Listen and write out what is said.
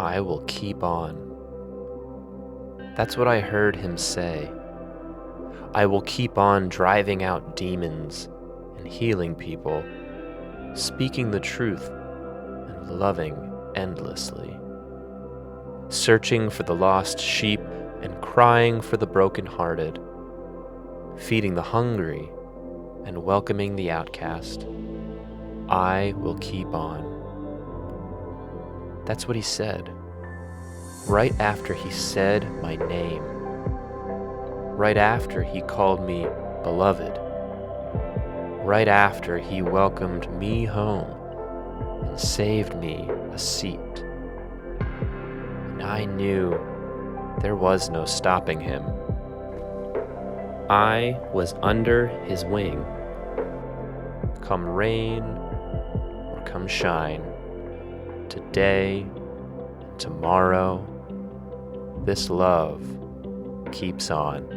I will keep on. That's what I heard him say. I will keep on driving out demons and healing people, speaking the truth and loving endlessly, searching for the lost sheep and crying for the brokenhearted, feeding the hungry and welcoming the outcast. I will keep on. That's what he said, right after he said my name, right after he called me beloved, right after he welcomed me home and saved me a seat. And I knew there was no stopping him. I was under his wing. Come rain or come shine, today and tomorrow, this love keeps on.